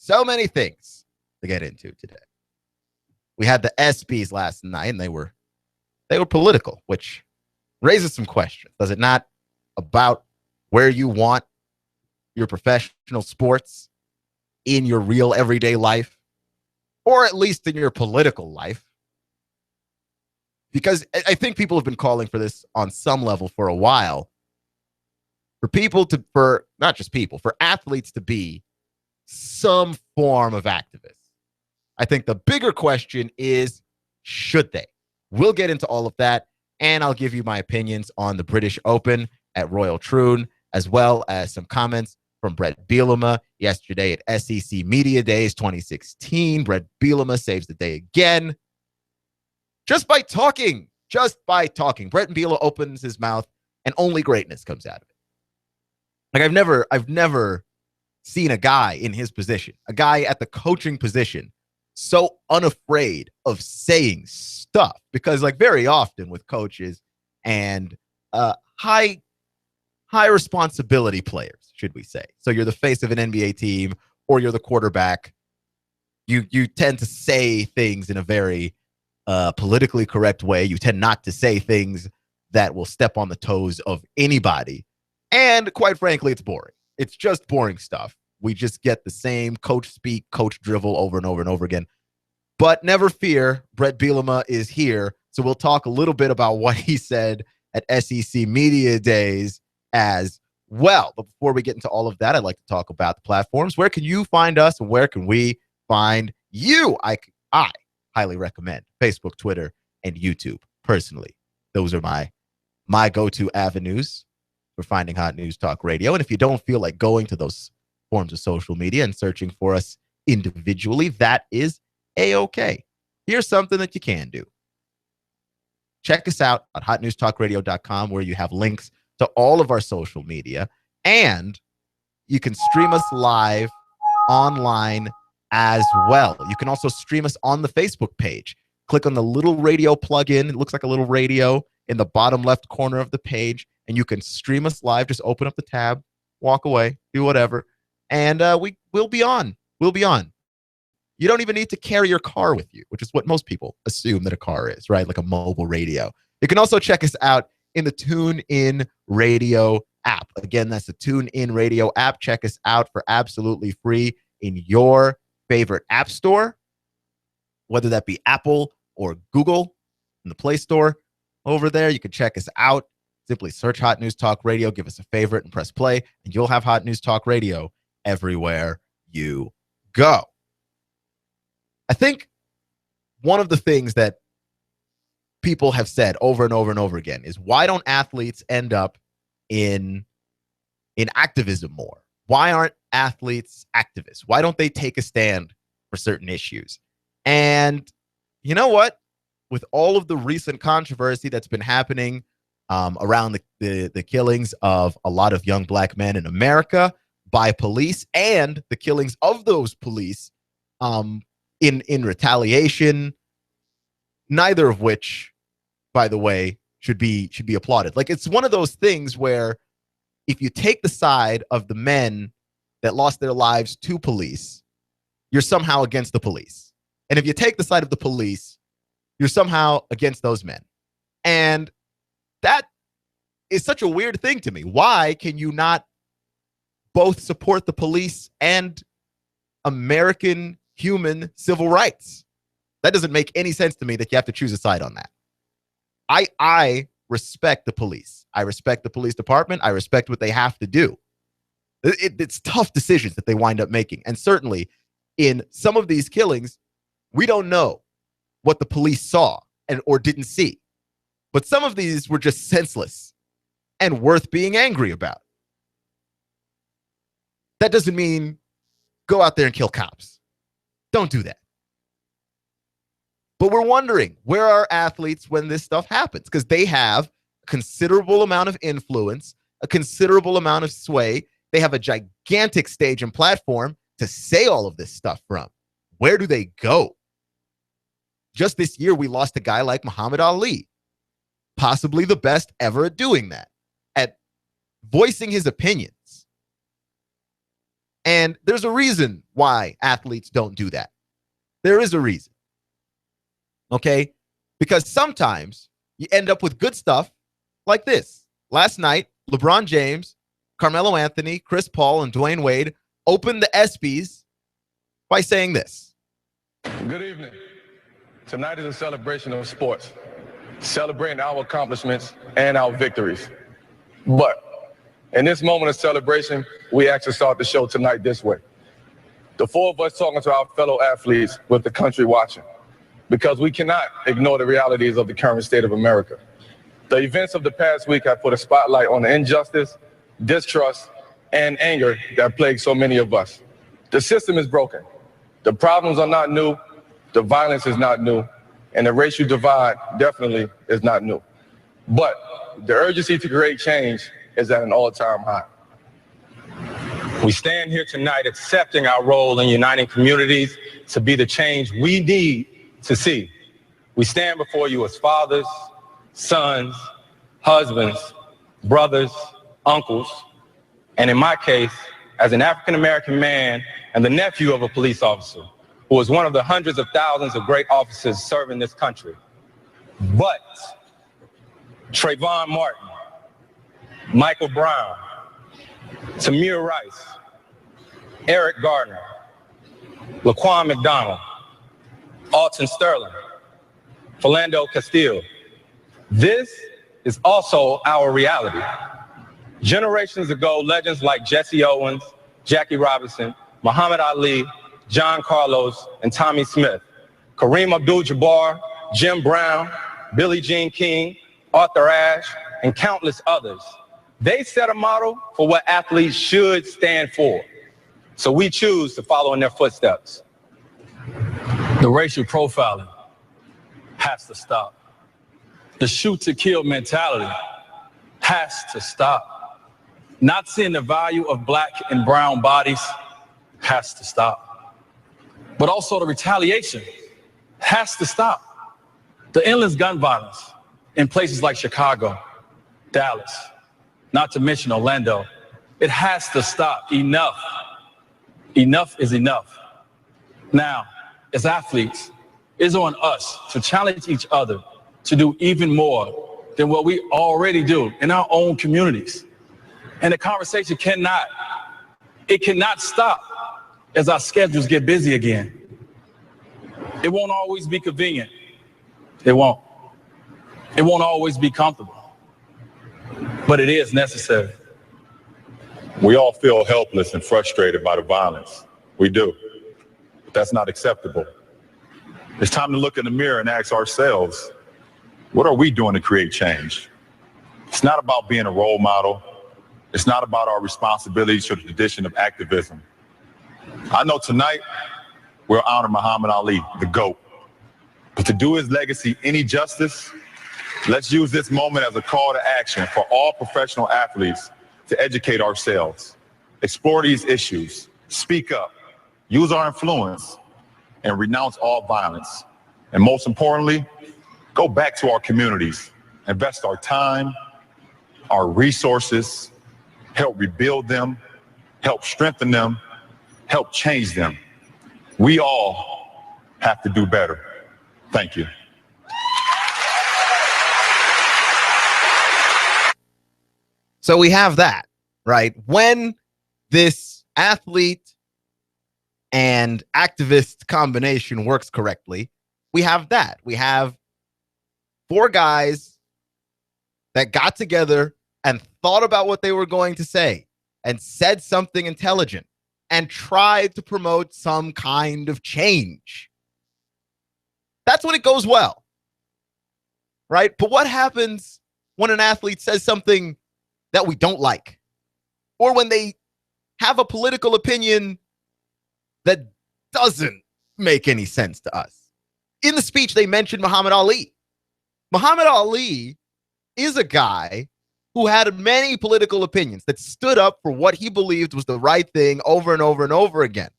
So many things to get into today. We had the ESPYs last night, and they were political, which raises some questions. Does it not about where you want your professional sports in your real everyday life, or at least in your political life? Because I think people have been calling for this on some level for a while. For athletes to be some form of activists. I think the bigger question is, should they? We'll get into all of that, and I'll give you my opinions on the British Open at Royal Troon, as well as some comments from Bret Bielema yesterday at SEC Media Days 2016. Bret Bielema saves the day again. Just by talking. Bret Bielema opens his mouth, and only greatness comes out of it. Like I've never seen a guy in his position, a guy at the coaching position, so unafraid of saying stuff. Because like very often with coaches and high responsibility players, should we say? So you're the face of an NBA team or you're the quarterback. You tend to say things in a very politically correct way. You tend not to say things that will step on the toes of anybody. And quite frankly, it's boring. It's just boring stuff. We just get the same coach speak, coach drivel over and over and over again. But never fear, Bret Bielema is here. So we'll talk a little bit about what he said at SEC Media Days as well. But before we get into all of that, I'd like to talk about the platforms. Where can you find us and where can we find you? I highly recommend Facebook, Twitter, and YouTube. Personally, those are my go-to avenues for finding Hot News Talk Radio. And if you don't feel like going to those forms of social media and searching for us individually, that is A-okay. Here's something that you can do. Check us out at hotnewstalkradio.com, where you have links to all of our social media, and you can stream us live online as well. You can also stream us on the Facebook page. Click on the little radio plug-in. It looks like a little radio in the bottom left corner of the page, and you can stream us live. Just open up the tab, walk away, do whatever, and we'll be on. We'll be on. You don't even need to carry your car with you, which is what most people assume that a car is, right? Like a mobile radio. You can also check us out in the TuneIn Radio app. Again, that's the TuneIn Radio app. Check us out for absolutely free in your favorite app store, whether that be Apple or Google in the Play Store. Over there, you can check us out. Simply search Hot News Talk Radio, give us a favorite, and press play, and you'll have Hot News Talk Radio everywhere you go. I think one of the things that people have said over and over and over again is, why don't athletes end up in activism more? Why aren't athletes activists? Why don't they take a stand for certain issues? And you know what? With all of the recent controversy that's been happening around the killings of a lot of young black men in America by police, and the killings of those police in retaliation, neither of which, by the way, should be applauded. Like, it's one of those things where if you take the side of the men that lost their lives to police, you're somehow against the police. And if you take the side of the police, you're somehow against those men. And that is such a weird thing to me. Why can you not both support the police and American human civil rights? That doesn't make any sense to me that you have to choose a side on that. I respect the police. I respect the police department. I respect what they have to do. It's tough decisions that they wind up making. And certainly in some of these killings, we don't know what the police saw or didn't see. But some of these were just senseless and worth being angry about. That doesn't mean go out there and kill cops. Don't do that. But we're wondering, where are athletes when this stuff happens? Because they have a considerable amount of influence, a considerable amount of sway. They have a gigantic stage and platform to say all of this stuff from. Where do they go? Just this year, we lost a guy like Muhammad Ali, possibly the best ever at doing that, at voicing his opinions. And there's a reason why athletes don't do that. There is a reason. Okay? Because sometimes you end up with good stuff like this. Last night, LeBron James, Carmelo Anthony, Chris Paul, and Dwayne Wade opened the ESPYs by saying this. Good evening. Tonight is a celebration of sports, celebrating our accomplishments and our victories. But in this moment of celebration, we actually start the show tonight this way. The four of us talking to our fellow athletes with the country watching, because we cannot ignore the realities of the current state of America. The events of the past week have put a spotlight on the injustice, distrust, and anger that plague so many of us. The system is broken. The problems are not new. The violence is not new. And the racial divide definitely is not new. But the urgency to create change is at an all-time high. We stand here tonight accepting our role in uniting communities to be the change we need to see. We stand before you as fathers, sons, husbands, brothers, uncles, and in my case, as an African-American man and the nephew of a police officer who was one of the hundreds of thousands of great officers serving this country. But Trayvon Martin, Michael Brown, Tamir Rice, Eric Gardner, Laquan McDonald, Alton Sterling, Philando Castile. This is also our reality. Generations ago, legends like Jesse Owens, Jackie Robinson, Muhammad Ali, John Carlos, and Tommy Smith, Kareem Abdul-Jabbar, Jim Brown, Billie Jean King, Arthur Ashe, and countless others. They set a model for what athletes should stand for. So we choose to follow in their footsteps. The racial profiling has to stop. The shoot to kill mentality has to stop. Not seeing the value of black and brown bodies has to stop. But also the retaliation has to stop. The endless gun violence in places like Chicago, Dallas, not to mention Orlando, it has to stop. Enough. Enough is enough. Now, as athletes, it's on us to challenge each other to do even more than what we already do in our own communities. And the conversation cannot stop as our schedules get busy again. It won't always be convenient. It won't. It won't always be comfortable. But it is necessary. We all feel helpless and frustrated by the violence. We do. But that's not acceptable. It's time to look in the mirror and ask ourselves, what are we doing to create change? It's not about being a role model. It's not about our responsibilities to the tradition of activism. I know tonight we'll honor Muhammad Ali, the GOAT. But to do his legacy any justice, let's use this moment as a call to action for all professional athletes to educate ourselves, explore these issues, speak up, use our influence, and renounce all violence. And most importantly, go back to our communities, invest our time, our resources, help rebuild them, help strengthen them, help change them. We all have to do better. Thank you. So we have that, right? When this athlete and activist combination works correctly, we have that. We have four guys that got together and thought about what they were going to say and said something intelligent and tried to promote some kind of change. That's when it goes well, right? But what happens when an athlete says something that we don't like, or when they have a political opinion that doesn't make any sense to us? In the speech, they mentioned Muhammad Ali. Muhammad Ali is a guy who had many political opinions that stood up for what he believed was the right thing over and over and over again.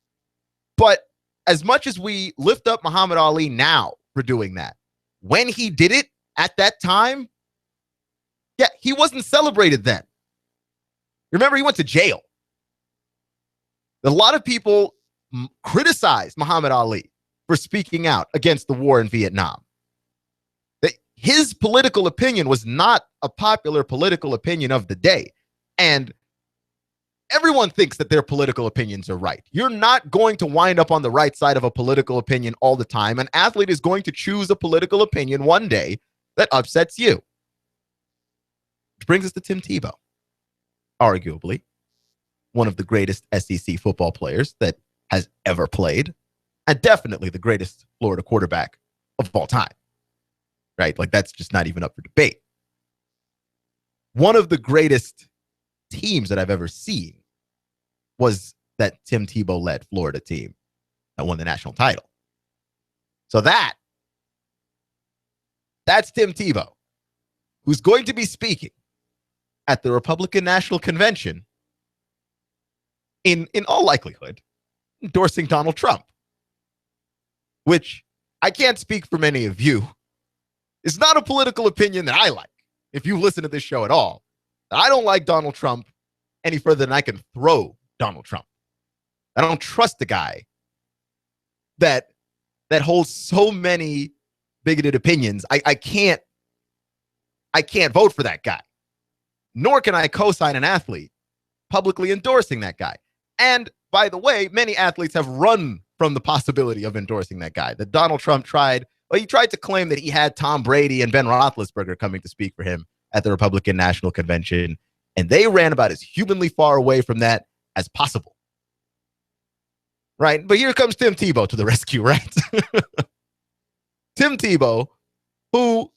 But as much as we lift up Muhammad Ali now for doing that, when he did it at that time, yeah, he wasn't celebrated then. Remember, he went to jail. A lot of people criticized Muhammad Ali for speaking out against the war in Vietnam. That his political opinion was not a popular political opinion of the day. And everyone thinks that their political opinions are right. You're not going to wind up on the right side of a political opinion all the time. An athlete is going to choose a political opinion one day that upsets you. Which brings us to Tim Tebow, arguably one of the greatest SEC football players that has ever played, and definitely the greatest Florida quarterback of all time, right? Like, that's just not even up for debate. One of the greatest teams that I've ever seen was that Tim Tebow led Florida team that won the national title. So that's Tim Tebow, who's going to be speaking at the Republican National Convention, in all likelihood, endorsing Donald Trump, which I can't speak for many of you. It's not a political opinion that I like. If you listen to this show at all, I don't like Donald Trump any further than I can throw Donald Trump. I don't trust the guy that holds so many bigoted opinions. I can't vote for that guy. Nor can I co-sign an athlete publicly endorsing that guy. And by the way, many athletes have run from the possibility of endorsing that guy. That Donald Trump tried to claim that he had Tom Brady and Ben Roethlisberger coming to speak for him at the Republican National Convention, and they ran about as humanly far away from that as possible. Right? But here comes Tim Tebow to the rescue, right? Tim Tebow, who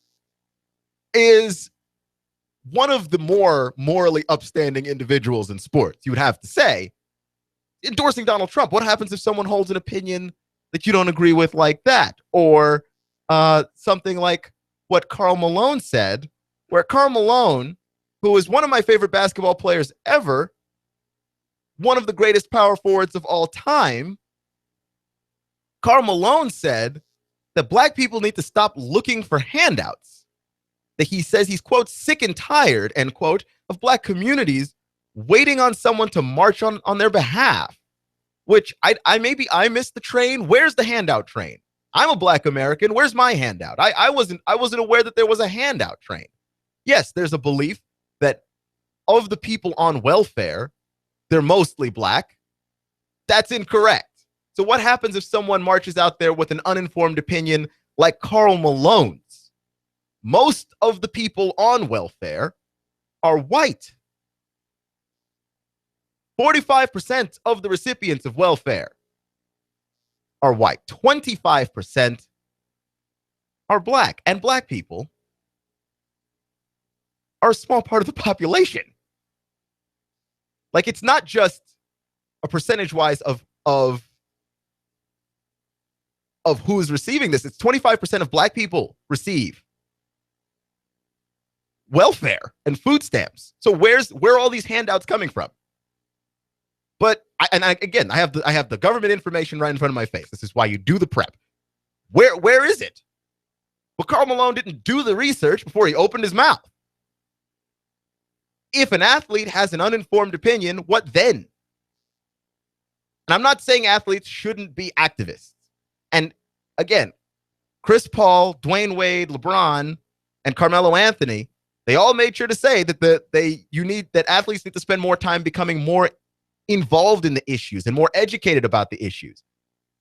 is one of the more morally upstanding individuals in sports, you would have to say, endorsing Donald Trump. What happens if someone holds an opinion that you don't agree with like that? Or something like what Karl Malone said, where Karl Malone, who is one of my favorite basketball players ever, one of the greatest power forwards of all time, Karl Malone said that black people need to stop looking for handouts. That he says he's, quote, sick and tired, end quote, of black communities waiting on someone to march on their behalf, which I missed the train. Where's the handout train? I'm a black American. Where's my handout? I wasn't aware that there was a handout train. Yes, there's a belief that of the people on welfare, they're mostly black. That's incorrect. So what happens if someone marches out there with an uninformed opinion like Karl Malone's? Most of the people on welfare are white. 45% of the recipients of welfare are white. 25% are black. And black people are a small part of the population. Like, it's not just a percentage-wise of who's receiving this. It's 25% of black people receive welfare and food stamps. So where are all these handouts coming from? But I have the government information right in front of my face. This is why you do the prep. Where is it? Well, Karl Malone didn't do the research before he opened his mouth. If an athlete has an uninformed opinion, what then? And I'm not saying athletes shouldn't be activists. And again, Chris Paul, Dwayne Wade, LeBron, and Carmelo Anthony, they all made sure to say that athletes need to spend more time becoming more involved in the issues and more educated about the issues.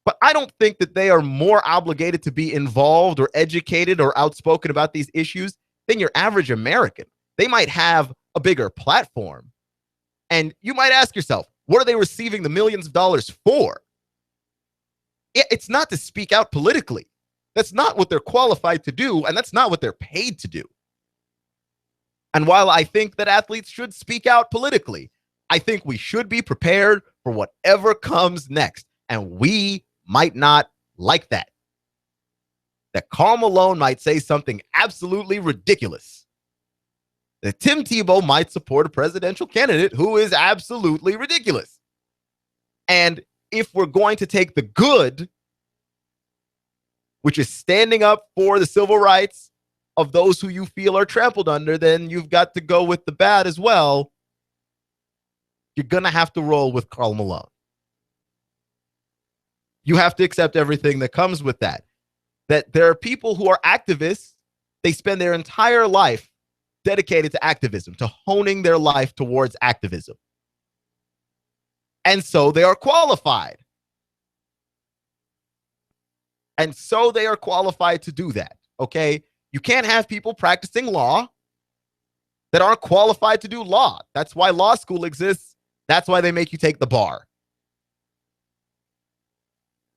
But I don't think that they are more obligated to be involved or educated or outspoken about these issues than your average American. They might have a bigger platform. And you might ask yourself, what are they receiving the millions of dollars for? It's not to speak out politically. That's not what they're qualified to do, and that's not what they're paid to do. And while I think that athletes should speak out politically, I think we should be prepared for whatever comes next. And we might not like that. That Karl Malone might say something absolutely ridiculous. That Tim Tebow might support a presidential candidate who is absolutely ridiculous. And if we're going to take the good, which is standing up for the civil rights of those who you feel are trampled under, then you've got to go with the bad as well. You're going to have to roll with Karl Malone. You have to accept everything that comes with that. That there are people who are activists. They spend their entire life dedicated to activism, to honing their life towards activism. And so they are qualified. And so they are qualified to do that, okay? You can't have people practicing law that aren't qualified to do law. That's why law school exists. That's why they make you take the bar.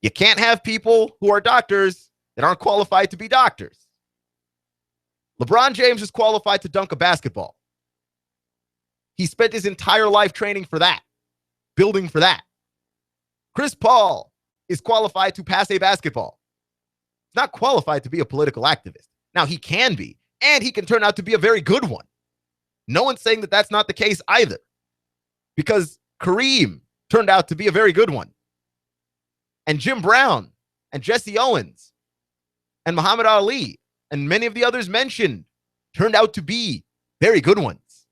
You can't have people who are doctors that aren't qualified to be doctors. LeBron James is qualified to dunk a basketball. He spent his entire life training for that, building for that. Chris Paul is qualified to pass a basketball. He's not qualified to be a political activist. Now, he can be, and he can turn out to be a very good one. No one's saying that that's not the case either, because Kareem turned out to be a very good one. And Jim Brown and Jesse Owens and Muhammad Ali and many of the others mentioned turned out to be very good ones.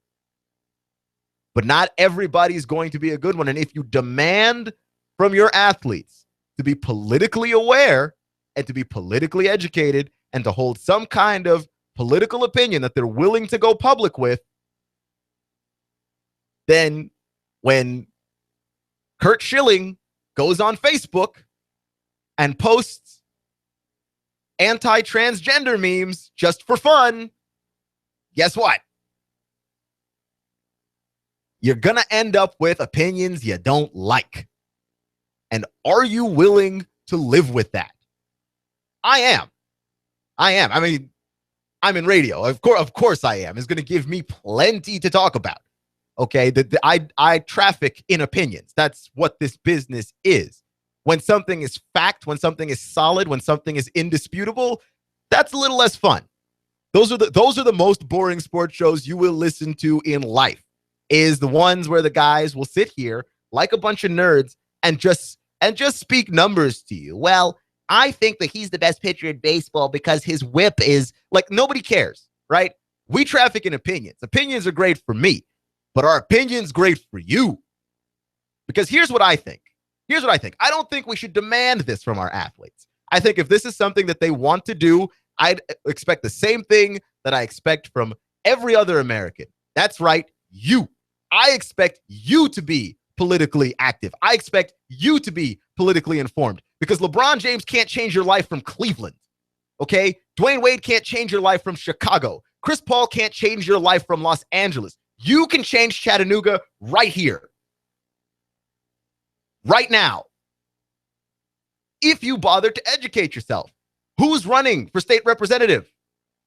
But not everybody's going to be a good one. And if you demand from your athletes to be politically aware and to be politically educated and to hold some kind of political opinion that they're willing to go public with, then when Kurt Schilling goes on Facebook and posts anti-transgender memes just for fun, guess what? You're going to end up with opinions you don't like. And are you willing to live with that? I am. I mean, I'm in radio. Of course I am. It's going to give me plenty to talk about. Okay, I traffic in opinions. That's what this business is. When something is fact, when something is solid, when something is indisputable, that's a little less fun. Those are the most boring sports shows you will listen to in life, is the ones where the guys will sit here like a bunch of nerds and just speak numbers to you. Well, I think that he's the best pitcher in baseball because his whip is like, nobody cares, right? We traffic in opinions. Opinions are great for me, but are opinions great for you? Because here's what I think. I don't think we should demand this from our athletes. I think if this is something that they want to do, I'd expect the same thing that I expect from every other American. That's right, you. I expect you to be politically active. I expect you to be politically informed, because LeBron James can't change your life from Cleveland, okay? Dwayne Wade can't change your life from Chicago. Chris Paul can't change your life from Los Angeles. You can change Chattanooga right here, right now, if you bother to educate yourself. Who's running for state representative?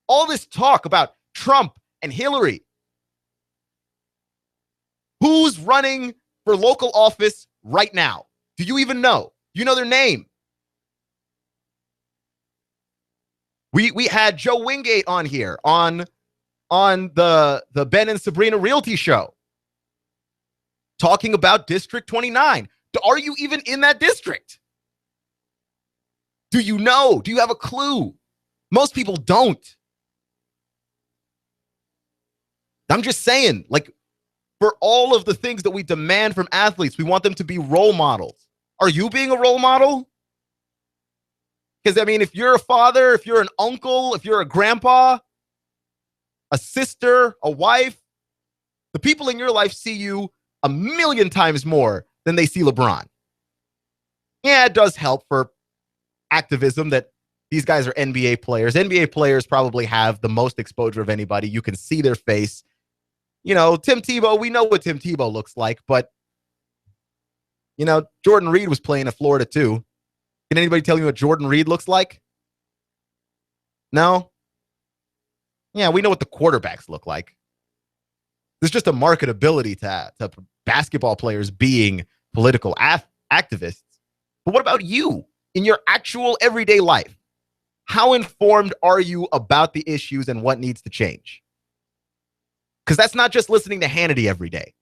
All this talk about Trump and Hillary. Who's running for local office right now? Do you even know? You know their name? We had Joe Wingate on here on the Ben and Sabrina Realty show talking about District 29. Are you even in that district? Do you know? Do you have a clue? Most people don't. I'm just saying, like, for all of the things that we demand from athletes, we want them to be role models. Are you being a role model? Because, I mean, if you're a father, if you're an uncle, if you're a grandpa, a sister, a wife, the people in your life see you 1,000,000 times more than they see LeBron. Yeah, it does help for activism that these guys are NBA players. NBA players probably have the most exposure of anybody. You can see their face. You know, Tim Tebow, we know what Tim Tebow looks like, but, you know, Jordan Reed was playing at Florida too. Can anybody tell me what Jordan Reed looks like? No? Yeah, we know what the quarterbacks look like. There's just a marketability to basketball players being political activists. But what about you in your actual everyday life? How informed are you about the issues and what needs to change? Because that's not just listening to Hannity every day.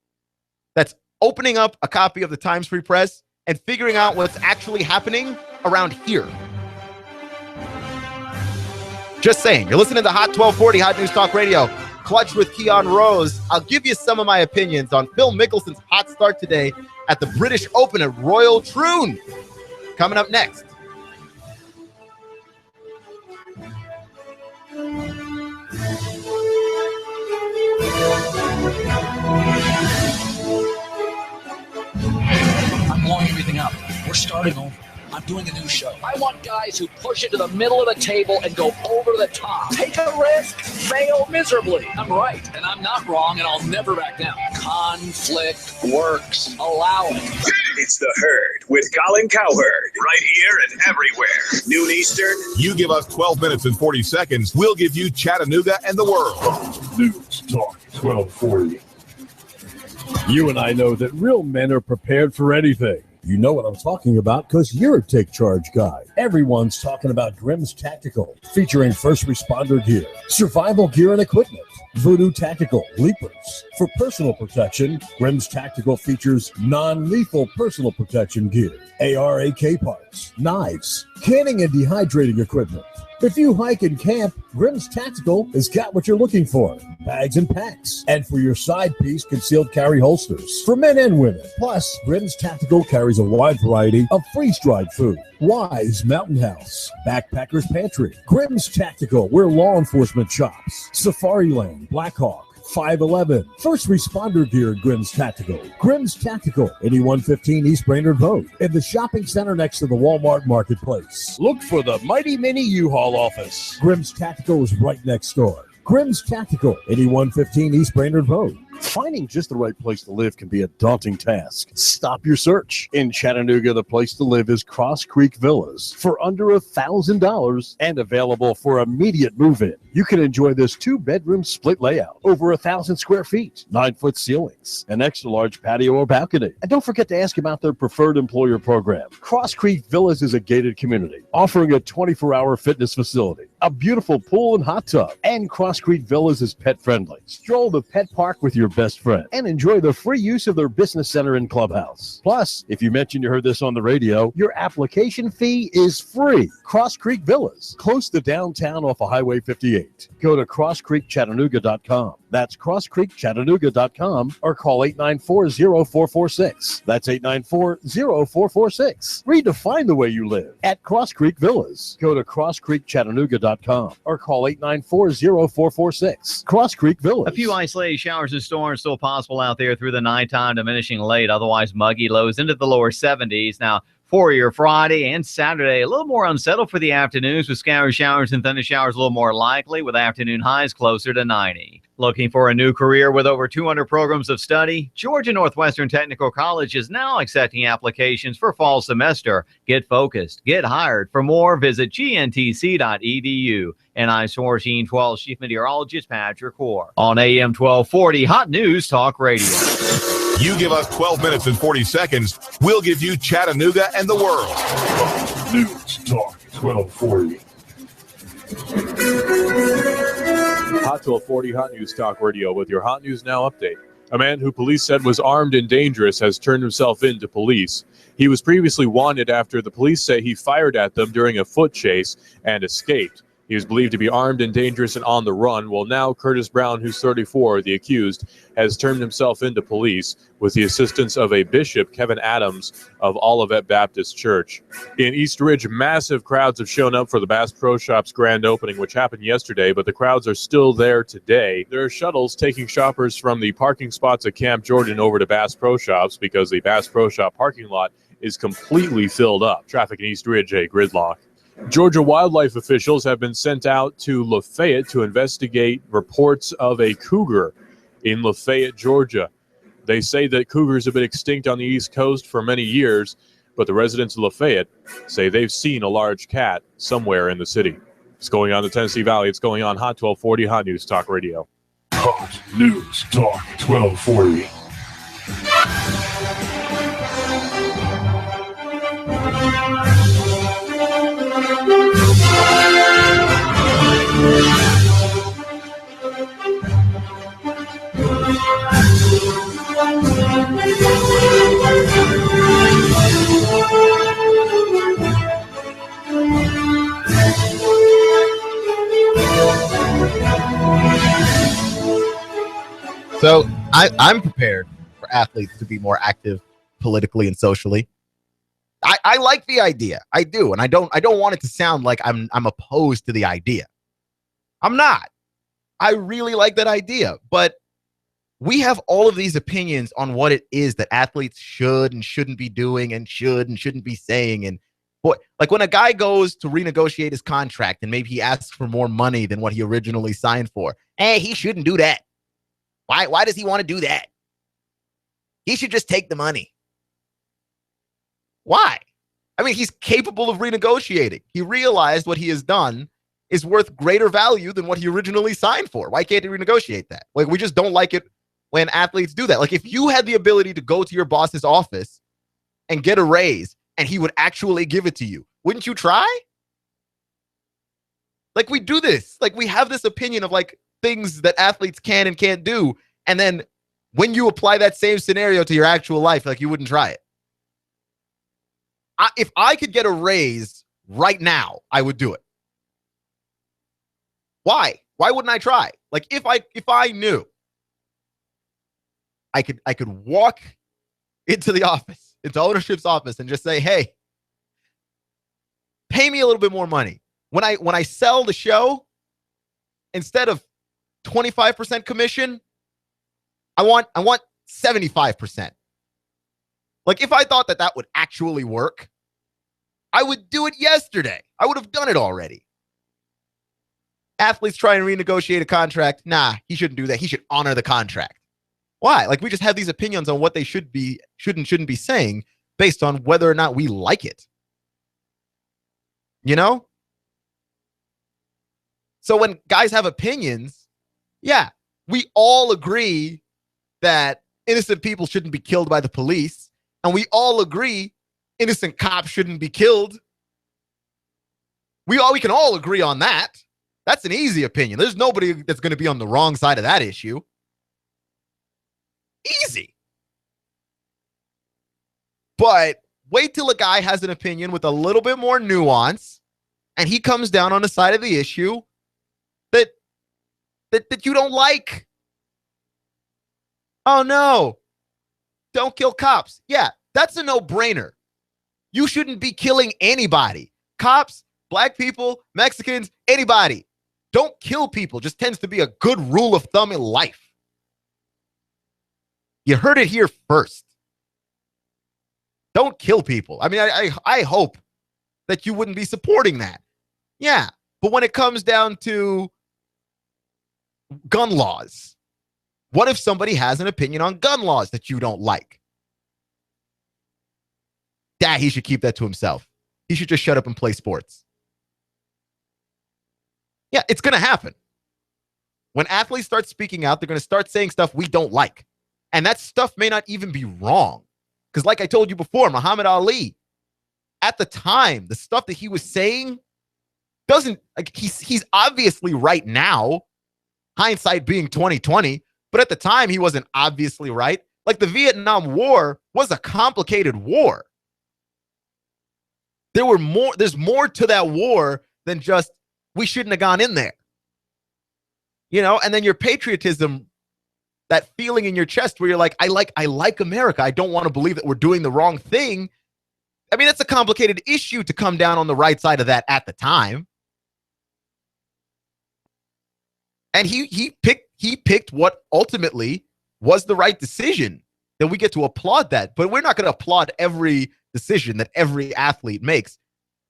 That's opening up a copy of the Times Free Press and figuring out what's actually happening around here. Just saying. You're listening to Hot 1240, Hot News Talk Radio. Clutch with Keon Rose. I'll give you some of my opinions on Phil Mickelson's hot start today at the British Open at Royal Troon. coming up next. I'm blowing everything up. We're starting over. I'm doing a new show. I want guys who push it to the middle of the table and go over the top. Take a risk, fail miserably. I'm right, and I'm not wrong, and I'll never back down. Conflict works. Allow it. It's The Herd with Colin Cowherd. Right here and everywhere. Noon Eastern. You give us 12 minutes and 40 seconds. We'll give you Chattanooga and the world. News Talk 1240. You and I know that real men are prepared for anything. You know what I'm talking about because you're a Take Charge guy. Everyone's talking about Grimm's Tactical, featuring first responder gear, survival gear and equipment, Voodoo Tactical, Leapers. For personal protection, Grimm's Tactical features non-lethal personal protection gear, AR/AK parts, knives, canning and dehydrating equipment. If you hike and camp, Grimm's Tactical has got what you're looking for. Bags and packs. And for your side piece, concealed carry holsters. For men and women. Plus, Grimm's Tactical carries a wide variety of freeze-dried food. Wise Mountain House. Backpacker's Pantry. Grimm's Tactical, where law enforcement shops. Safari Lane. Blackhawk. 511. First responder gear at Grimm's Tactical. Grimm's Tactical, 8115 East Brainerd Road, in the shopping center next to the Walmart Marketplace. Look for the Mighty Mini U-Haul office. Grimm's Tactical is right next door. Grimm's Tactical, 8115 East Brainerd Road. Finding just the right place to live can be a daunting task. Stop your search. In Chattanooga, the place to live is Cross Creek Villas for under $1,000 and available for immediate move-in. You can enjoy this 2-bedroom split layout, over 1,000 square feet, 9-foot ceilings, an extra-large patio or balcony. And don't forget to ask about their preferred employer program. Cross Creek Villas is a gated community offering a 24-hour fitness facility, a beautiful pool and hot tub, and Cross Creek Villas is pet-friendly. Stroll the pet park with your best friend and enjoy the free use of their business center and clubhouse. Plus, if you mention you heard this on the radio, your application fee is free. Cross Creek Villas, close to downtown off of Highway 58. Go to crosscreekchattanooga.com. That's crosscreekchattanooga.com or call 894-0446. That's 894-0446. Redefine the way you live at Cross Creek Villas. Go to crosscreekchattanooga.com or call 894-0446. Cross Creek Villas. A few isolated showers and storms still possible out there through the nighttime, diminishing late, otherwise muggy lows into the lower 70s. Now, for your Friday and Saturday, a little more unsettled for the afternoons with scattered showers and thunder showers a little more likely, with afternoon highs closer to 90. Looking for a new career with over 200 programs of study? Georgia Northwestern Technical College is now accepting applications for fall semester. Get focused. Get hired. For more, visit gntc.edu. And I'm Source 12 Chief Meteorologist Patrick Hoare on AM 1240 Hot News Talk Radio. You give us 12 minutes and 40 seconds, we'll give you Chattanooga and the world. News Talk 1240. Hot 1240 Hot News Talk Radio with your Hot News Now update. A man who police said was armed and dangerous has turned himself in to police. He was previously wanted after the police say he fired at them during a foot chase and escaped. He was believed to be armed and dangerous and on the run. Well, now Curtis Brown, who's 34, the accused, has turned himself into police with the assistance of a bishop, Kevin Adams, of Olivet Baptist Church. In East Ridge, massive crowds have shown up for the Bass Pro Shops grand opening, which happened yesterday, but the crowds are still there today. There are shuttles taking shoppers from the parking spots at Camp Jordan over to Bass Pro Shops because the Bass Pro Shop parking lot is completely filled up. Traffic in East Ridge, a gridlock. Georgia wildlife officials have been sent out to Lafayette to investigate reports of a cougar in Lafayette, Georgia. They say that cougars have been extinct on the East Coast for many years, but the residents of Lafayette say they've seen a large cat somewhere in the city. It's going on in the Tennessee Valley. It's going on Hot 1240 Hot News Talk Radio. Hot News Talk 1240. So I'm prepared for athletes to be more active politically and socially. I like the idea. I do. And I don't want it to sound like I'm opposed to the idea. I'm not. I really like that idea. But we have all of these opinions on what it is that athletes should and shouldn't be doing and should and shouldn't be saying. And boy, like when a guy goes to renegotiate his contract and maybe he asks for more money than what he originally signed for, hey, he shouldn't do that. Why does he want to do that? He should just take the money. Why? I mean, he's capable of renegotiating. He realized what he has done is worth greater value than what he originally signed for. Why can't he renegotiate that? Like, we just don't like it when athletes do that. Like, if you had the ability to go to your boss's office and get a raise and he would actually give it to you, wouldn't you try? Like, we do this. Like, we have this opinion of like things that athletes can and can't do. And then when you apply that same scenario to your actual life, like, you wouldn't try it. If I could get a raise right now, I would do it. Why? Why wouldn't I try? Like, if I knew I could walk into the office, into ownership's office, and just say, hey, pay me a little bit more money. When I sell the show, instead of 25% commission, I want 75%. Like, if I thought that would actually work, I would do it yesterday. I would have done it already. Athletes try and renegotiate a contract. Nah, he shouldn't do that. He should honor the contract. Why? Like, we just have these opinions on what they shouldn't be saying based on whether or not we like it. You know? So when guys have opinions, yeah, we all agree that innocent people shouldn't be killed by the police. And we all agree innocent cops shouldn't be killed. We can all agree on that. That's an easy opinion. There's nobody that's going to be on the wrong side of that issue. Easy. But wait till a guy has an opinion with a little bit more nuance and he comes down on the side of the issue that you don't like. Oh no. Don't kill cops. Yeah, that's a no-brainer. You shouldn't be killing anybody. Cops, black people, Mexicans, anybody. Don't kill people. Just tends to be a good rule of thumb in life. You heard it here first. Don't kill people. I mean, I hope that you wouldn't be supporting that. Yeah, but when it comes down to gun laws, what if somebody has an opinion on gun laws that you don't like? He should keep that to himself. He should just shut up and play sports. Yeah, it's going to happen. When athletes start speaking out, they're going to start saying stuff we don't like. And that stuff may not even be wrong. Because like I told you before, Muhammad Ali, at the time, the stuff that he was saying doesn't, like, he's obviously right now, hindsight being 2020, but at the time he wasn't obviously right. Like, the Vietnam War was a complicated war. There's more to that war than just, we shouldn't have gone in there. You know, and then your patriotism, that feeling in your chest where you're like, I like America. I don't want to believe that we're doing the wrong thing. I mean, that's a complicated issue to come down on the right side of that at the time. And he picked what ultimately was the right decision. Then we get to applaud that. But we're not going to applaud every decision that every athlete makes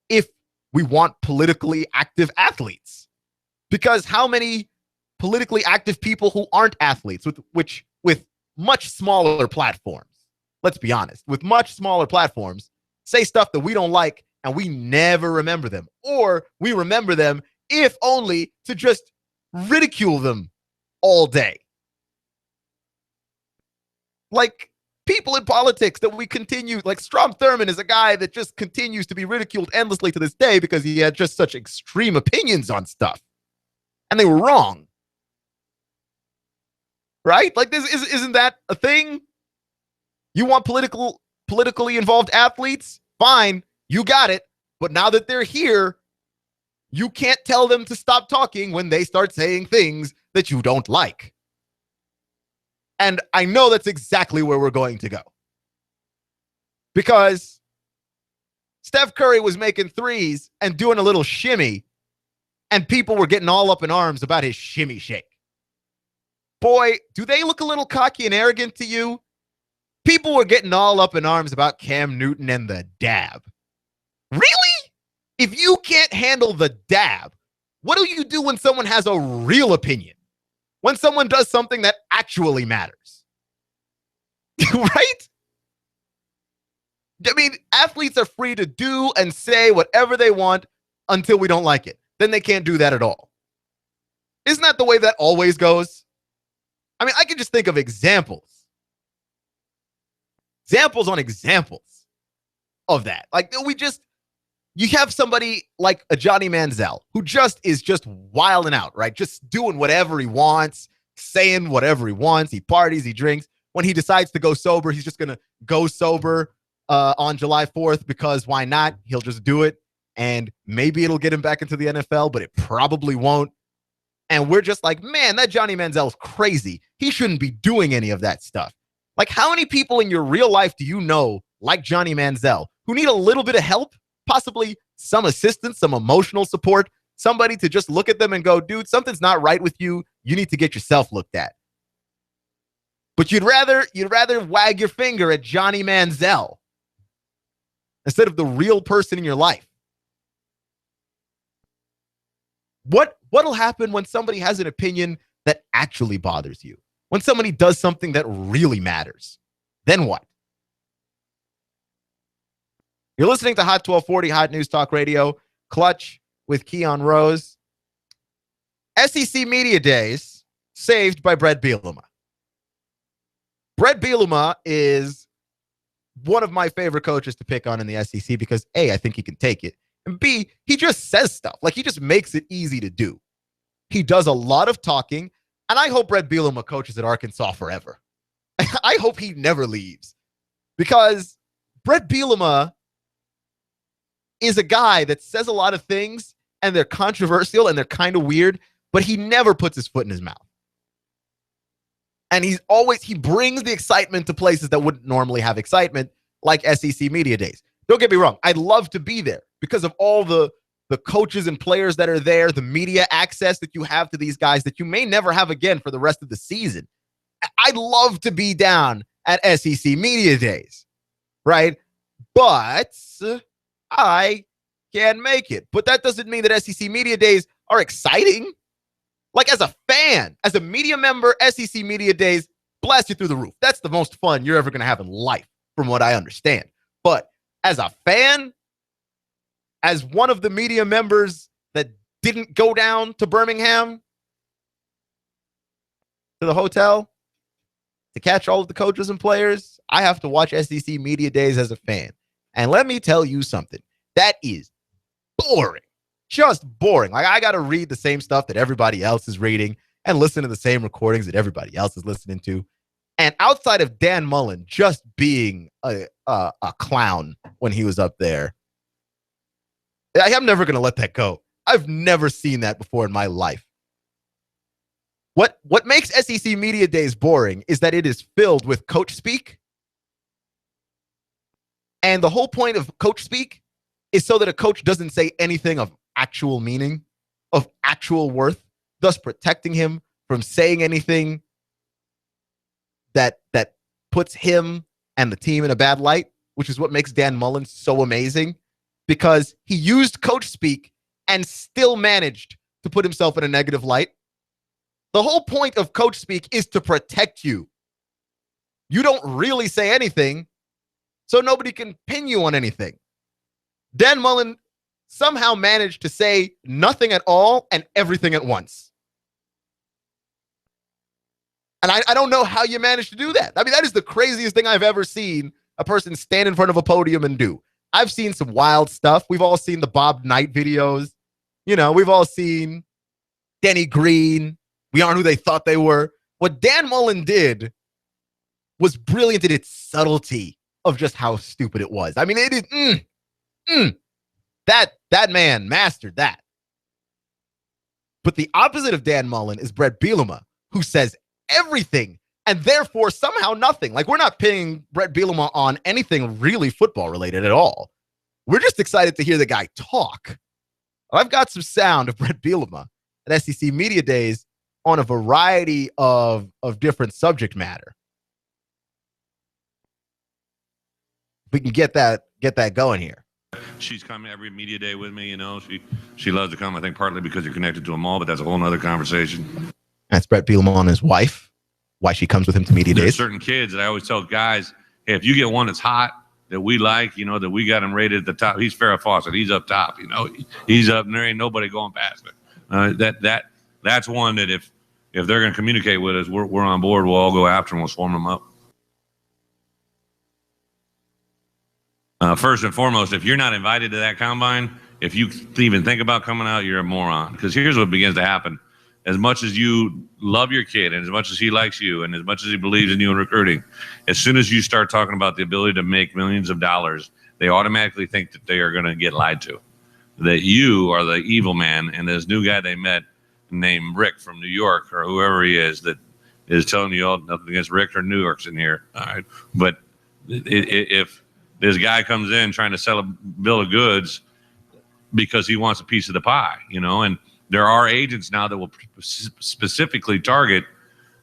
if we want politically active athletes. Because how many politically active people who aren't athletes with much smaller platforms, let's be honest, with much smaller platforms, say stuff that we don't like and we never remember them, or we remember them if only to just ridicule them all day. Like people in politics that we continue, like Strom Thurmond is a guy that just continues to be ridiculed endlessly to this day because he had just such extreme opinions on stuff. And they were wrong. Right? Like, isn't that a thing? You want politically involved athletes? Fine, you got it. But now that they're here, you can't tell them to stop talking when they start saying things that you don't like. And I know that's exactly where we're going to go. Because Steph Curry was making threes and doing a little shimmy, and people were getting all up in arms about his shimmy shake. Boy, do they look a little cocky and arrogant to you? People were getting all up in arms about Cam Newton and the dab. Really? If you can't handle the dab, what do you do when someone has a real opinion? When someone does something that actually matters? Right? I mean, athletes are free to do and say whatever they want until we don't like it. Then they can't do that at all. Isn't that the way that always goes? I mean, I can just think of examples. Examples on examples of that. Like, you have somebody like a Johnny Manziel who is just wilding out, right? Just doing whatever he wants, saying whatever he wants. He parties, he drinks. When he decides to go sober, he's just going to go sober on July 4th because why not? He'll just do it. And maybe it'll get him back into the NFL, but it probably won't. And we're just like, man, that Johnny Manziel's crazy. He shouldn't be doing any of that stuff. Like, how many people in your real life do you know, like Johnny Manziel, who need a little bit of help, possibly some assistance, some emotional support, somebody to just look at them and go, dude, something's not right with you. You need to get yourself looked at. But you'd rather wag your finger at Johnny Manziel instead of the real person in your life. What'll happen when somebody has an opinion that actually bothers you? When somebody does something that really matters? Then what? You're listening to Hot 1240, Hot News Talk Radio, Clutch with Keon Rose. SEC Media Days saved by Bret Bielema. Bret Bielema is one of my favorite coaches to pick on in the SEC because A, I think he can take it. And B, he just says stuff. Like, he just makes it easy to do. He does a lot of talking, and I hope Bret Bielema coaches at Arkansas forever. I hope he never leaves because Bret Bielema is a guy that says a lot of things, and they're controversial, and they're kind of weird, but he never puts his foot in his mouth. And he brings the excitement to places that wouldn't normally have excitement, like SEC Media Days. Don't get me wrong. I'd love to be there because of all the coaches and players that are there, the media access that you have to these guys that you may never have again for the rest of the season. I'd love to be down at SEC Media Days, right? But I can't make it. But that doesn't mean that SEC Media Days are exciting. Like, as a fan, as a media member, SEC Media Days blast you through the roof. That's the most fun you're ever going to have in life, from what I understand. But as a fan, as one of the media members that didn't go down to Birmingham, to the hotel, to catch all of the coaches and players, I have to watch SEC Media Days as a fan. And let me tell you something. That is boring. Just boring. Like, I got to read the same stuff that everybody else is reading and listen to the same recordings that everybody else is listening to. And outside of Dan Mullen just being a clown when he was up there, I'm never going to let that go. I've never seen that before in my life. What makes SEC Media Days boring is that it is filled with coach speak. And the whole point of coach speak is so that a coach doesn't say anything of actual meaning, of actual worth, thus protecting him from saying anything that puts him and the team in a bad light, which is what makes Dan Mullen so amazing, because he used coach speak and still managed to put himself in a negative light. The whole point of coach speak is to protect you. You don't really say anything, so nobody can pin you on anything. Dan Mullen somehow managed to say nothing at all and everything at once. And I don't know how you managed to do that. I mean, that is the craziest thing I've ever seen a person stand in front of a podium and do. I've seen some wild stuff. We've all seen the Bob Knight videos. You know, we've all seen Denny Green. We aren't who they thought they were. What Dan Mullen did was brilliant in its subtlety of just how stupid it was. I mean, it is, that man mastered that. But the opposite of Dan Mullen is Bret Bielema, who says everything and therefore somehow nothing. Like, we're not pinning Bret Bielema on anything really football related at all. We're just excited to hear the guy talk. I've got some sound of Bret Bielema at SEC Media Days on a variety of different subject matter. We can get that going here. She's coming every media day with me, She loves to come, I think, partly because you're connected to a mall, but that's a whole other conversation. That's Bret Bielema and his wife, why she comes with him to media days. There's certain kids that I always tell guys, hey, if you get one that's hot, that we like, that we got him rated at the top. He's Farrah Fawcett. He's up top, He's up, and there ain't nobody going past it. That's one that if they're going to communicate with us, we're on board. We'll all go after them. We'll swarm them up. First and foremost, if you're not invited to that combine, if you even think about coming out, you're a moron. Because here's what begins to happen. As much as you love your kid and as much as he likes you and as much as he believes in you in recruiting, as soon as you start talking about the ability to make millions of dollars, they automatically think that they are going to get lied to, that you are the evil man. And this new guy they met named Rick from New York or whoever he is that is telling you all nothing against Rick or New York's in here. All right. But if this guy comes in trying to sell a bill of goods because he wants a piece of the pie, and there are agents now that will specifically target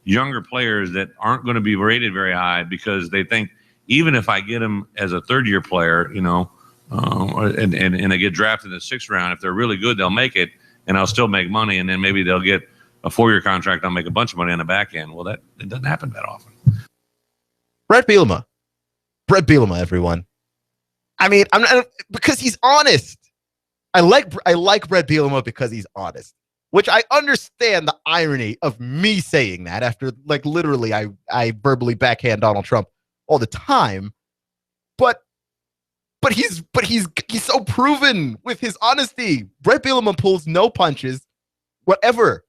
younger players that aren't going to be rated very high because they think even if I get them as a third-year player, and they get drafted in the 6th round, if they're really good, they'll make it, and I'll still make money, and then maybe they'll get a 4-year contract. I'll make a bunch of money on the back end. Well, it doesn't happen that often. Bret Bielema, everyone. I mean, I'm not, because he's honest. I like Bret Bielema because he's honest, which I understand the irony of me saying that after, like, literally I verbally backhand Donald Trump all the time, but he's so proven with his honesty. Bret Bielema pulls no punches, whatever,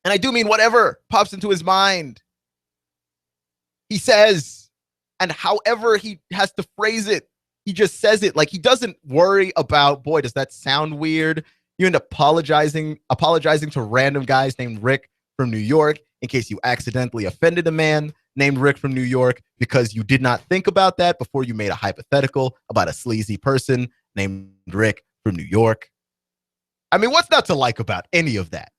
and I do mean whatever pops into his mind, he says, and however he has to phrase it, he just says it. Like, he doesn't worry about, boy, does that sound weird? You end up apologizing to random guys named Rick from New York in case you accidentally offended a man named Rick from New York because you did not think about that before you made a hypothetical about a sleazy person named Rick from New York. I mean, what's not to like about any of that?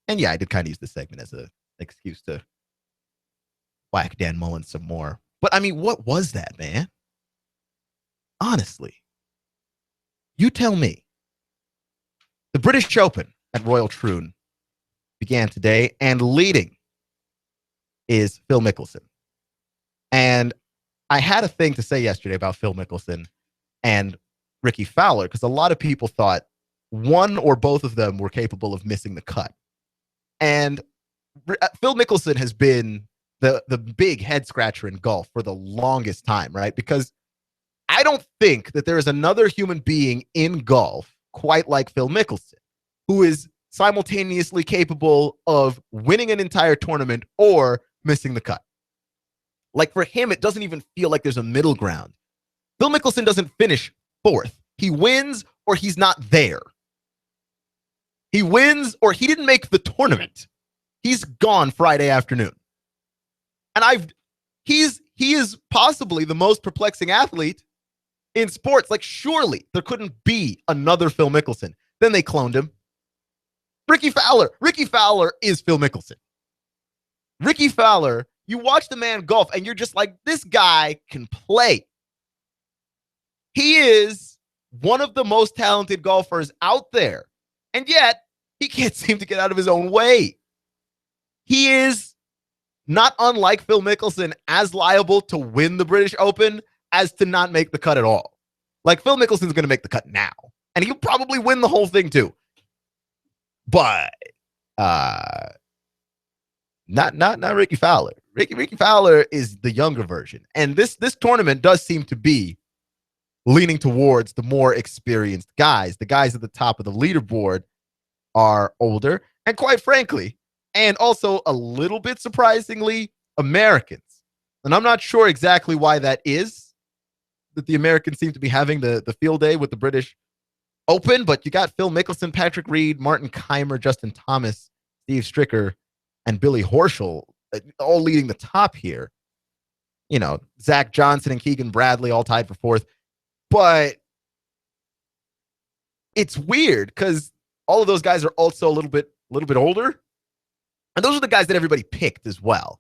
And yeah, I did kind of use this segment as an excuse to whack Dan Mullen some more. But I mean, what was that, man? Honestly, you tell me. The British Open at Royal Troon began today, and leading is Phil Mickelson. And I had a thing to say yesterday about Phil Mickelson and Ricky Fowler, because a lot of people thought one or both of them were capable of missing the cut. And Phil Mickelson has been the big head scratcher in golf for the longest time, right? Because I don't think that there is another human being in golf quite like Phil Mickelson, who is simultaneously capable of winning an entire tournament or missing the cut. Like, for him, it doesn't even feel like there's a middle ground. Phil Mickelson doesn't finish 4th. He wins or he's not there. He wins or he didn't make the tournament. He's gone Friday afternoon. And he is possibly the most perplexing athlete in sports. Like, surely there couldn't be another Phil Mickelson. Then they cloned him. Ricky Fowler is Phil Mickelson. Ricky Fowler, you watch the man golf and you're just like, this guy can play. He is one of the most talented golfers out there. And yet he can't seem to get out of his own way. He is not unlike Phil Mickelson, as liable to win the British Open as to not make the cut at all. Like, Phil Mickelson's going to make the cut now, and he'll probably win the whole thing too. But not Ricky Fowler. Ricky Fowler is the younger version, and this tournament does seem to be leaning towards the more experienced guys. The guys at the top of the leaderboard are older, and quite frankly, and also a little bit surprisingly, Americans. And I'm not sure exactly why that is, that the Americans seem to be having the field day with the British Open, but you got Phil Mickelson, Patrick Reed, Martin Keimer, Justin Thomas, Steve Stricker, and Billy Horschel all leading the top here. Zach Johnson and Keegan Bradley all tied for fourth. But it's weird because all of those guys are also a little bit older. And those are the guys that everybody picked as well.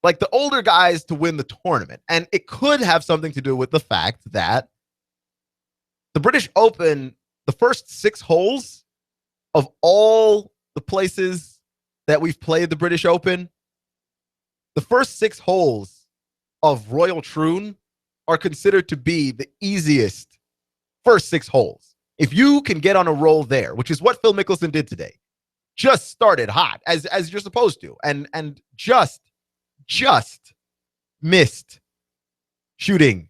Like the older guys to win the tournament. And it could have something to do with the fact that the British Open, the first 6 holes of all the places that we've played the British Open, the first 6 holes of Royal Troon are considered to be the easiest first 6 holes. If you can get on a roll there, which is what Phil Mickelson did today, just started hot as you're supposed to, and just missed shooting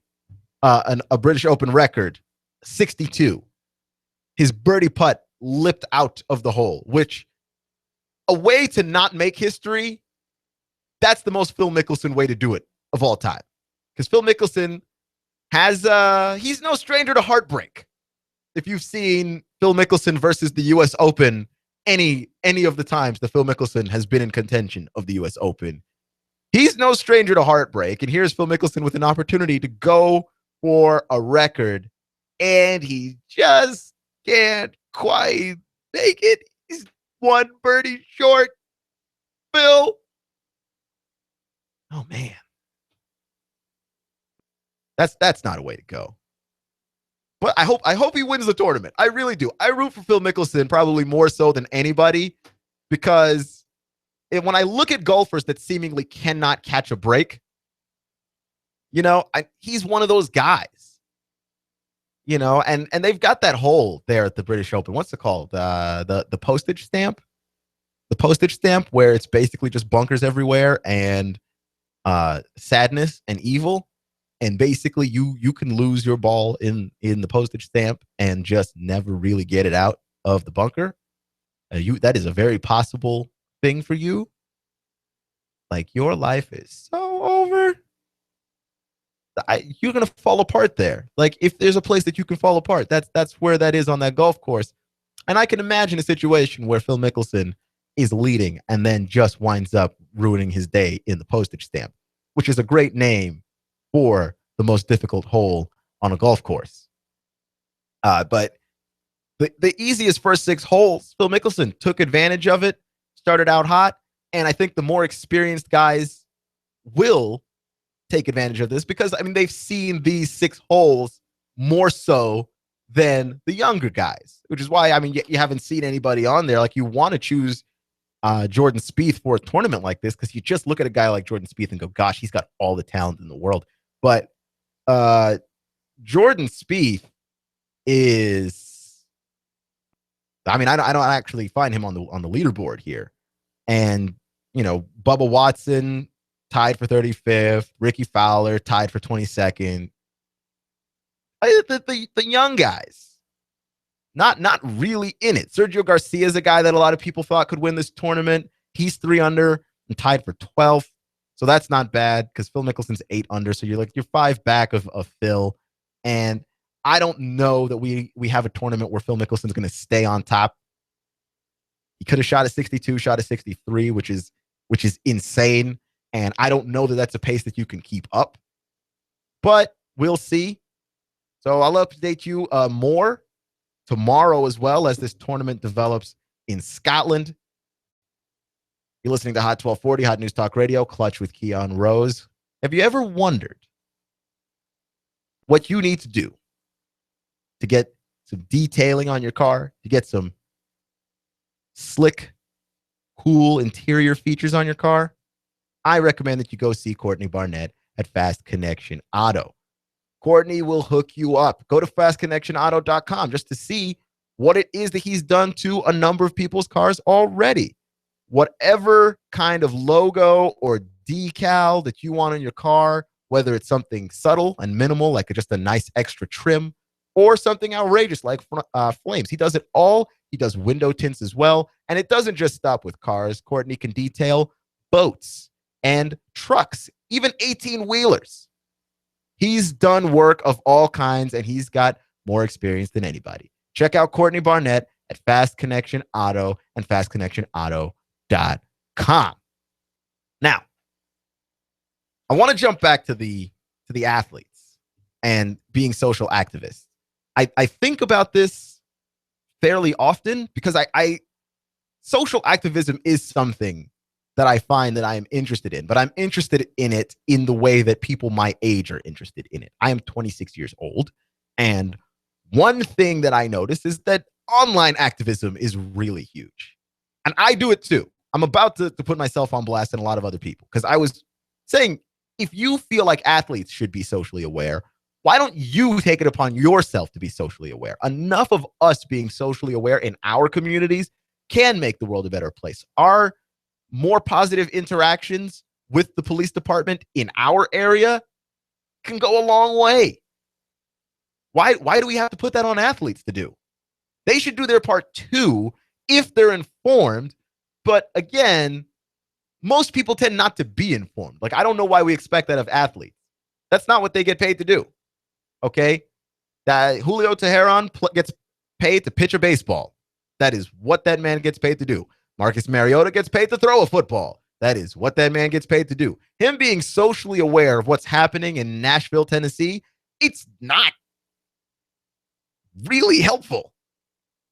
a British Open record 62. His birdie putt lipped out of the hole, which a way to not make history. That's the most Phil Mickelson way to do it of all time. Because Phil Mickelson has, he's no stranger to heartbreak. If you've seen Phil Mickelson versus the U.S. Open, any of the times that Phil Mickelson has been in contention of the U.S. Open, he's no stranger to heartbreak. And here's Phil Mickelson with an opportunity to go for a record, and he just can't quite make it. He's one birdie short. Phil. Oh, man. That's not a way to go. But I hope he wins the tournament. I really do. I root for Phil Mickelson probably more so than anybody, because when I look at golfers that seemingly cannot catch a break, he's one of those guys. And they've got that hole there at the British Open. What's it called? The Postage Stamp? The Postage Stamp, where it's basically just bunkers everywhere and sadness and evil. And basically you can lose your ball in the Postage Stamp and just never really get it out of the bunker. That is a very possible thing for you. Like, your life is so over. You're going to fall apart there. Like, if there's a place that you can fall apart, that's where that is on that golf course. And I can imagine a situation where Phil Mickelson is leading and then just winds up ruining his day in the Postage Stamp, which is a great name for the most difficult hole on a golf course. But the easiest first 6 holes, Phil Mickelson took advantage of it, started out hot, and I think the more experienced guys will take advantage of this because, they've seen these 6 holes more so than the younger guys, which is why, you haven't seen anybody on there. Like, you want to choose Jordan Spieth for a tournament like this because you just look at a guy like Jordan Spieth and go, gosh, he's got all the talent in the world. But Jordan Spieth is, I don't actually find him on the leaderboard here. And, Bubba Watson tied for 35th, Ricky Fowler tied for 22nd. The young guys, not really in it. Sergio Garcia is a guy that a lot of people thought could win this tournament. He's 3 under and tied for 12th. So that's not bad because Phil Mickelson's 8 under. So you're 5 back of Phil. And I don't know that we have a tournament where Phil Mickelson's going to stay on top. He could have shot a 62, shot a 63, which is insane. And I don't know that that's a pace that you can keep up. But we'll see. So I'll update you more tomorrow as well as this tournament develops in Scotland. You're listening to Hot 1240, Hot News Talk Radio, Clutch with Keon Rose. Have you ever wondered what you need to do to get some detailing on your car, to get some slick, cool interior features on your car? I recommend that you go see Courtney Barnett at Fast Connection Auto. Courtney will hook you up. Go to fastconnectionauto.com just to see what it is that he's done to a number of people's cars already. Whatever kind of logo or decal that you want on your car, whether it's something subtle and minimal, like just a nice extra trim, or something outrageous like flames. He does it all. He does window tints as well. And it doesn't just stop with cars. Courtney can detail boats and trucks, even 18-wheelers. He's done work of all kinds, and he's got more experience than anybody. Check out Courtney Barnett at Fast Connection Auto and fastconnectionauto.com. Now, I want to jump back to the athletes and being social activists. I think about this fairly often because I social activism is something that I find that I am interested in, but I'm interested in it in the way that people my age are interested in it. I am 26 years old, and one thing that I notice is that online activism is really huge. And I do it too. I'm about to put myself on blast and a lot of other people because I was saying, if you feel like athletes should be socially aware, why don't you take it upon yourself to be socially aware? Enough of us being socially aware in our communities can make the world a better place. Our more positive interactions with the police department in our area can go a long way. Why do we have to put that on athletes to do? They should do their part too if they're informed. But again, most people tend not to be informed. Like, I don't know why we expect that of athletes. That's not what they get paid to do. Okay? That Julio Teheran gets paid to pitch a baseball. That is what that man gets paid to do. Marcus Mariota gets paid to throw a football. That is what that man gets paid to do. Him being socially aware of what's happening in Nashville, Tennessee, it's not really helpful.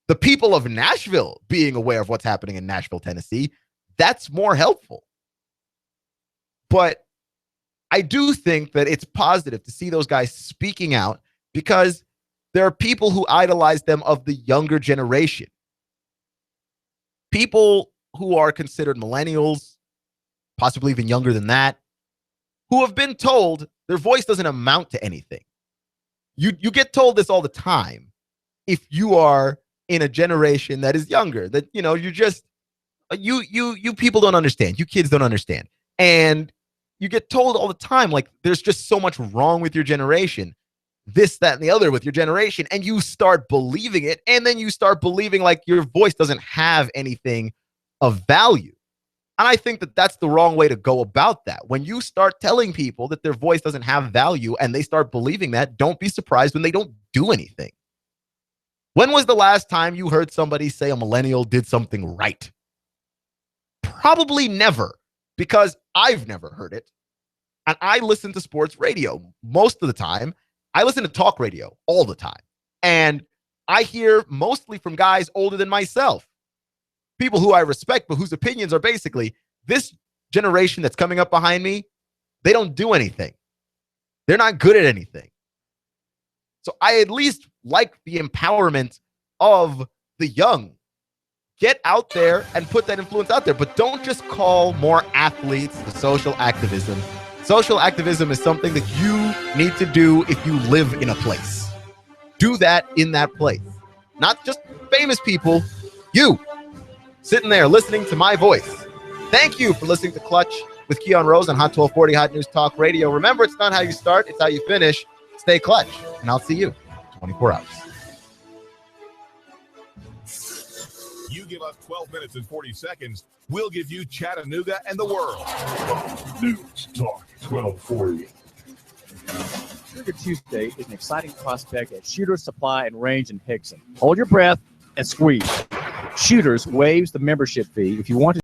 The people of Nashville being aware of what's happening in Nashville, Tennessee, that's more helpful. But I do think that it's positive to see those guys speaking out because there are people who idolize them of the younger generation. People who are considered millennials, possibly even younger than that, who have been told their voice doesn't amount to anything. You get told this all the time if you are in a generation that is younger, that, you know, you're just, you people don't understand. You kids don't understand. And you get told all the time, like, there's just so much wrong with your generation, this, that, and the other with your generation. And you start believing it. And then you start believing like your voice doesn't have anything of value. And I think that that's the wrong way to go about that. When you start telling people that their voice doesn't have value and they start believing that, don't be surprised when they don't do anything. When was the last time you heard somebody say a millennial did something right? Probably never, because I've never heard it. And I listen to sports radio most of the time. I listen to talk radio all the time. And I hear mostly from guys older than myself. People who I respect, but whose opinions are basically, this generation that's coming up behind me, they don't do anything. They're not good at anything. So I at least like the empowerment of the young. Get out there and put that influence out there, but don't just call more athletes to social activism. Social activism is something that you need to do if you live in a place. Do that in that place. Not just famous people, you. Sitting there listening to my voice. Thank you for listening to Clutch with Keon Rose on Hot 1240 Hot News Talk Radio. Remember, it's not how you start, it's how you finish. Stay clutch, and I'll see you in 24 hours. You give us 12 minutes and 40 seconds, we'll give you Chattanooga and the world. News Talk 1240. Sugar Tuesday is an exciting prospect at Shooters Supply and Range in Hixson. Hold your breath and squeeze. Shooters waives the membership fee if you want to